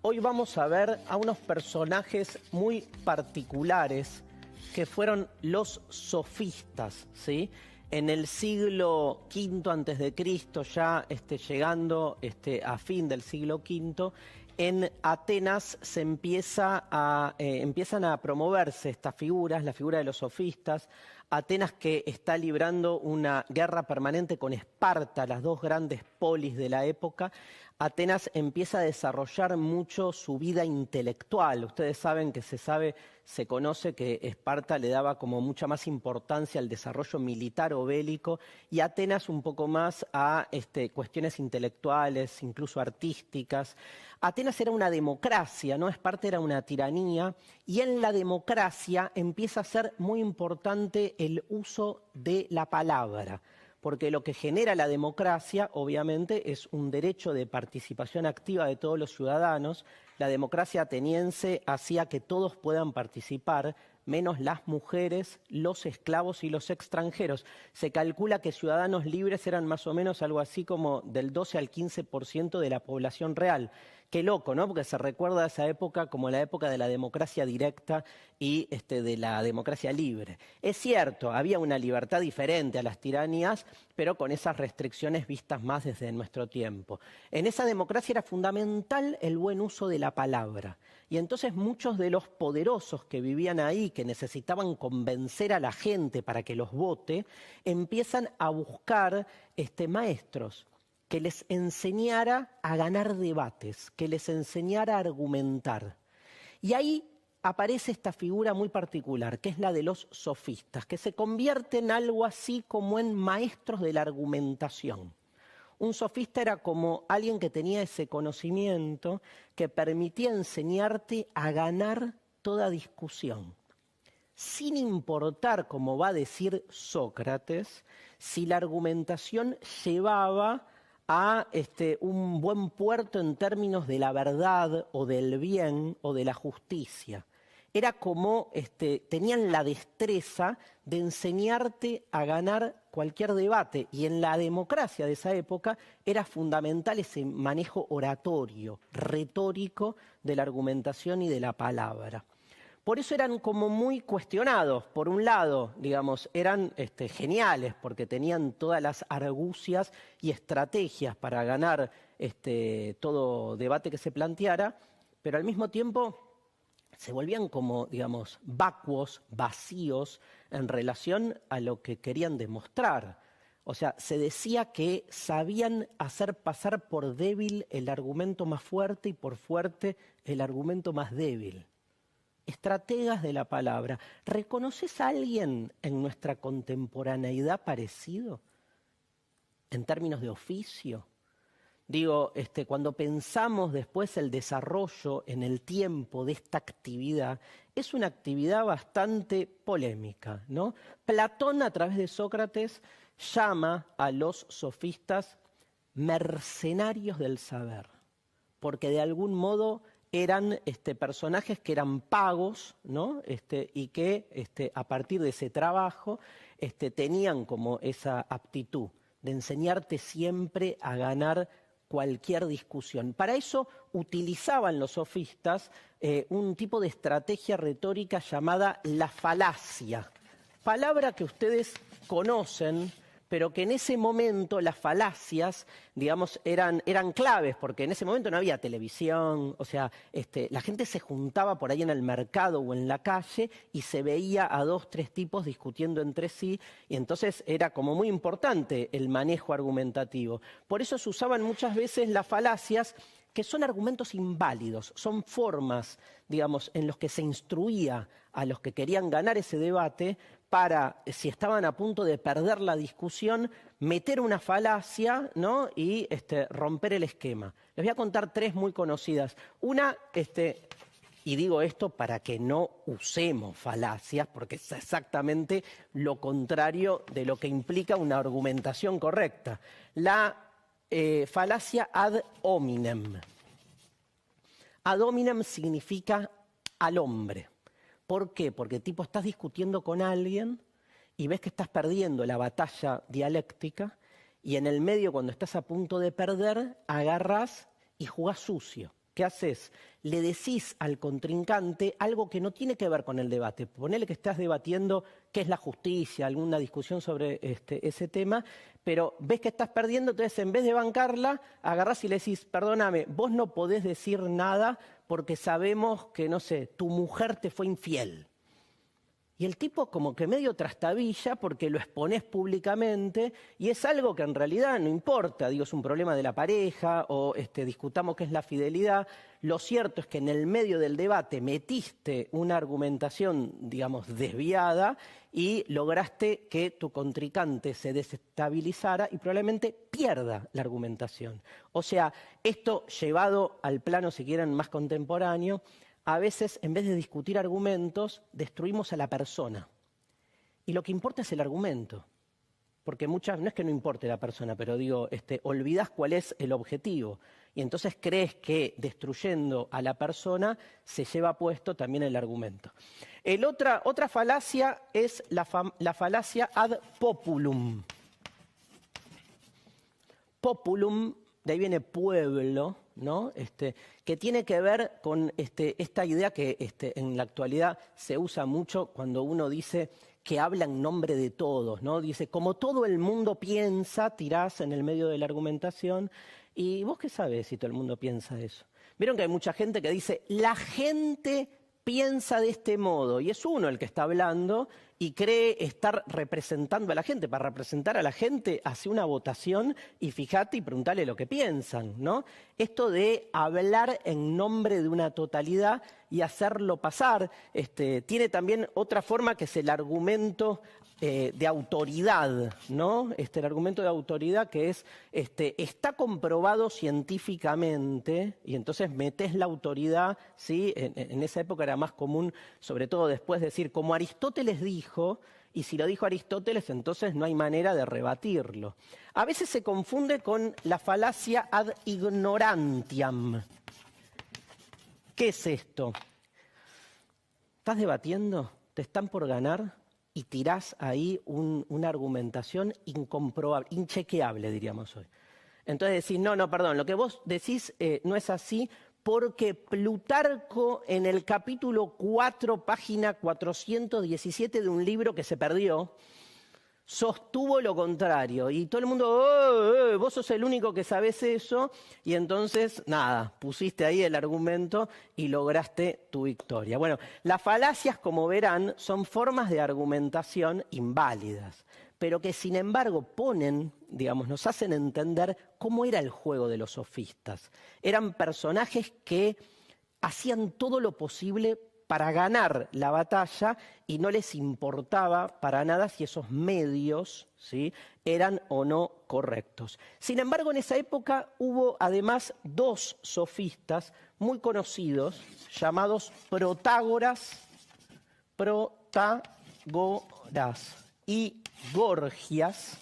Hoy vamos a ver a unos personajes muy particulares que fueron los sofistas, ¿sí? En el siglo V antes de Cristo, ya llegando a fin del siglo V, en Atenas se empiezan a promoverse estas figuras, la figura de los sofistas. Atenas, que está librando una guerra permanente con Esparta, las dos grandes polis de la época. Atenas empieza a desarrollar mucho su vida intelectual. Ustedes saben que se conoce que Esparta le daba como mucha más importancia al desarrollo militar o bélico, y Atenas un poco más a cuestiones intelectuales, incluso artísticas. Atenas era una democracia, ¿no? Esparta era una tiranía, y en la democracia empieza a ser muy importante el uso de la palabra, porque lo que genera la democracia, obviamente, es un derecho de participación activa de todos los ciudadanos. La democracia ateniense hacía que todos puedan participar, menos las mujeres, los esclavos y los extranjeros. Se calcula que ciudadanos libres eran más o menos algo así como del 12 al 15% de la población real. Qué loco, ¿no? Porque se recuerda a esa época como la época de la democracia directa y de la democracia libre. Es cierto, había una libertad diferente a las tiranías, pero con esas restricciones vistas más desde nuestro tiempo. En esa democracia era fundamental el buen uso de la palabra. Y entonces muchos de los poderosos que vivían ahí, que necesitaban convencer a la gente para que los vote, empiezan a buscar maestros que les enseñara a ganar debates, que les enseñara a argumentar. Y ahí aparece esta figura muy particular, que es la de los sofistas, que se convierte en algo así como en maestros de la argumentación. Un sofista era como alguien que tenía ese conocimiento que permitía enseñarte a ganar toda discusión, sin importar, como va a decir Sócrates, si la argumentación llevaba a un buen puerto en términos de la verdad o del bien o de la justicia. Era como tenían la destreza de enseñarte a ganar cualquier debate, y en la democracia de esa época era fundamental ese manejo oratorio, retórico de la argumentación y de la palabra. Por eso eran como muy cuestionados. Por un lado, digamos, eran geniales porque tenían todas las argucias y estrategias para ganar todo debate que se planteara, pero al mismo tiempo se volvían como, digamos, vacuos, vacíos en relación a lo que querían demostrar. O sea, se decía que sabían hacer pasar por débil el argumento más fuerte y por fuerte el argumento más débil. Estrategas de la palabra. ¿Reconoces a alguien en nuestra contemporaneidad parecido? En términos de oficio. Digo, cuando pensamos después el desarrollo en el tiempo de esta actividad, es una actividad bastante polémica, ¿no? Platón, a través de Sócrates, llama a los sofistas mercenarios del saber, porque de algún modo eran personajes que eran pagos, ¿no? Y que a partir de ese trabajo tenían como esa aptitud de enseñarte siempre a ganar cualquier discusión. Para eso utilizaban los sofistas un tipo de estrategia retórica llamada la falacia, palabra que ustedes conocen, pero que en ese momento las falacias, digamos, eran claves, porque en ese momento no había televisión. O sea, la gente se juntaba por ahí en el mercado o en la calle y se veía a 2, 3 tipos discutiendo entre sí, y entonces era como muy importante el manejo argumentativo. Por eso se usaban muchas veces las falacias, que son argumentos inválidos, son formas, digamos, en los que se instruía a los que querían ganar ese debate para, si estaban a punto de perder la discusión, meter una falacia, ¿no? Y romper el esquema. Les voy a contar 3 muy conocidas. Una, y digo esto para que no usemos falacias, porque es exactamente lo contrario de lo que implica una argumentación correcta. La falacia ad hominem. Ad hominem significa al hombre. ¿Por qué? Porque tipo estás discutiendo con alguien y ves que estás perdiendo la batalla dialéctica, y en el medio, cuando estás a punto de perder, agarrás y jugás sucio. ¿qué haces? Le decís al contrincante algo que no tiene que ver con el debate. Ponele que estás debatiendo qué es la justicia, alguna discusión sobre ese tema, pero ves que estás perdiendo, entonces en vez de bancarla, agarrás y le decís, perdóname, vos no podés decir nada porque sabemos que, no sé, tu mujer te fue infiel. Y el tipo como que medio trastabilla porque lo exponés públicamente y es algo que en realidad no importa, digo, es un problema de la pareja o discutamos qué es la fidelidad. Lo cierto es que en el medio del debate metiste una argumentación, digamos, desviada y lograste que tu contrincante se desestabilizara y probablemente pierda la argumentación. O sea, esto llevado al plano, si quieren, más contemporáneo, a veces, en vez de discutir argumentos, destruimos a la persona. Y lo que importa es el argumento. Porque no es que no importe la persona, pero digo, olvidás cuál es el objetivo. Y entonces crees que destruyendo a la persona se lleva puesto también el argumento. Otra falacia es la falacia ad populum. Populum, de ahí viene pueblo, ¿no? Que tiene que ver con esta idea que en la actualidad se usa mucho cuando uno dice que habla en nombre de todos, ¿no? Dice, como todo el mundo piensa, tirás en el medio de la argumentación. ¿Y vos qué sabés si todo el mundo piensa eso? Vieron que hay mucha gente que dice, la gente piensa de este modo, y es uno el que está hablando y cree estar representando a la gente. Para representar a la gente, hace una votación y fíjate y preguntale lo que piensan, ¿no? Esto de hablar en nombre de una totalidad y hacerlo pasar, tiene también otra forma que es el argumento de autoridad, ¿no? El argumento de autoridad que es, está comprobado científicamente, y entonces metés la autoridad, ¿sí? En esa época era más común, sobre todo después, decir, como Aristóteles dijo, y si lo dijo Aristóteles, entonces no hay manera de rebatirlo. A veces se confunde con la falacia ad ignorantiam. ¿Qué es esto? ¿Estás debatiendo? ¿Te están por ganar? Y tirás ahí una argumentación incomprobable, inchequeable, diríamos hoy. Entonces decís, no, perdón, lo que vos decís no es así porque Plutarco en el capítulo 4, página 417 de un libro que se perdió, sostuvo lo contrario. Y todo el mundo, vos sos el único que sabés eso, y entonces, nada, pusiste ahí el argumento y lograste tu victoria. Bueno, las falacias, como verán, son formas de argumentación inválidas, pero que sin embargo ponen, digamos, nos hacen entender cómo era el juego de los sofistas. Eran personajes que hacían todo lo posible para ganar la batalla y no les importaba para nada si esos medios, ¿sí?, eran o no correctos. Sin embargo, en esa época hubo además dos sofistas muy conocidos llamados Protágoras y Gorgias,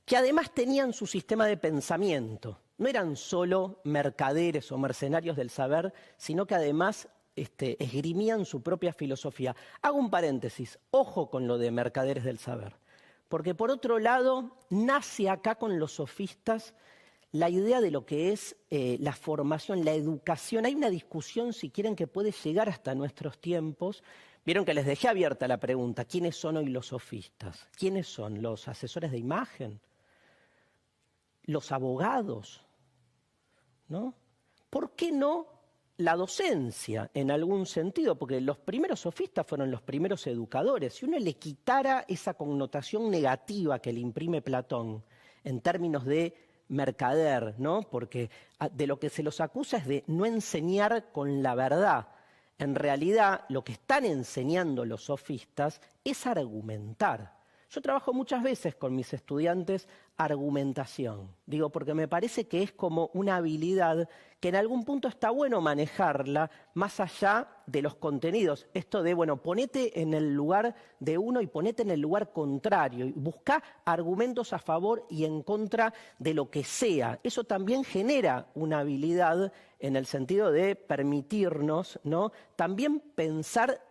que además tenían su sistema de pensamiento. No eran solo mercaderes o mercenarios del saber, sino que además esgrimían su propia filosofía. Hago un paréntesis, ojo con lo de mercaderes del saber, porque por otro lado nace acá con los sofistas la idea de lo que es la formación, la educación. Hay una discusión, si quieren, que puede llegar hasta nuestros tiempos. Vieron que les dejé abierta la pregunta, ¿quiénes son hoy los sofistas? ¿Quiénes son? ¿Los asesores de imagen? ¿Los abogados? ¿No? ¿Por qué no la docencia en algún sentido? Porque los primeros sofistas fueron los primeros educadores. Si uno le quitara esa connotación negativa que le imprime Platón en términos de mercader, ¿no? Porque de lo que se los acusa es de no enseñar con la verdad. En realidad, lo que están enseñando los sofistas es argumentar. Yo trabajo muchas veces con mis estudiantes argumentación. Digo, porque me parece que es como una habilidad que en algún punto está bueno manejarla más allá de los contenidos. Esto de, bueno, ponete en el lugar de uno y ponete en el lugar contrario. Y buscá argumentos a favor y en contra de lo que sea. Eso también genera una habilidad en el sentido de permitirnos, ¿no?, también pensar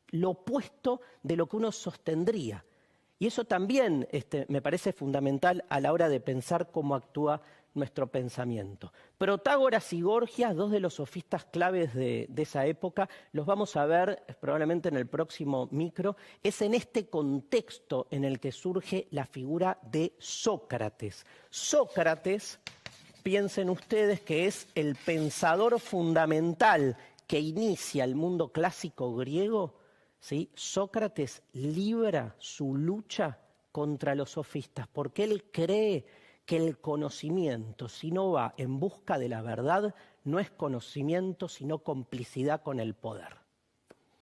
lo opuesto de lo que uno sostendría. Y eso también me parece fundamental a la hora de pensar cómo actúa nuestro pensamiento. Protágoras y Gorgias, dos de los sofistas claves de esa época, los vamos a ver probablemente en el próximo micro. Es en este contexto en el que surge la figura de Sócrates. Sócrates, piensen ustedes que es el pensador fundamental que inicia el mundo clásico griego, ¿sí? Sócrates libra su lucha contra los sofistas porque él cree que el conocimiento, si no va en busca de la verdad, no es conocimiento, sino complicidad con el poder.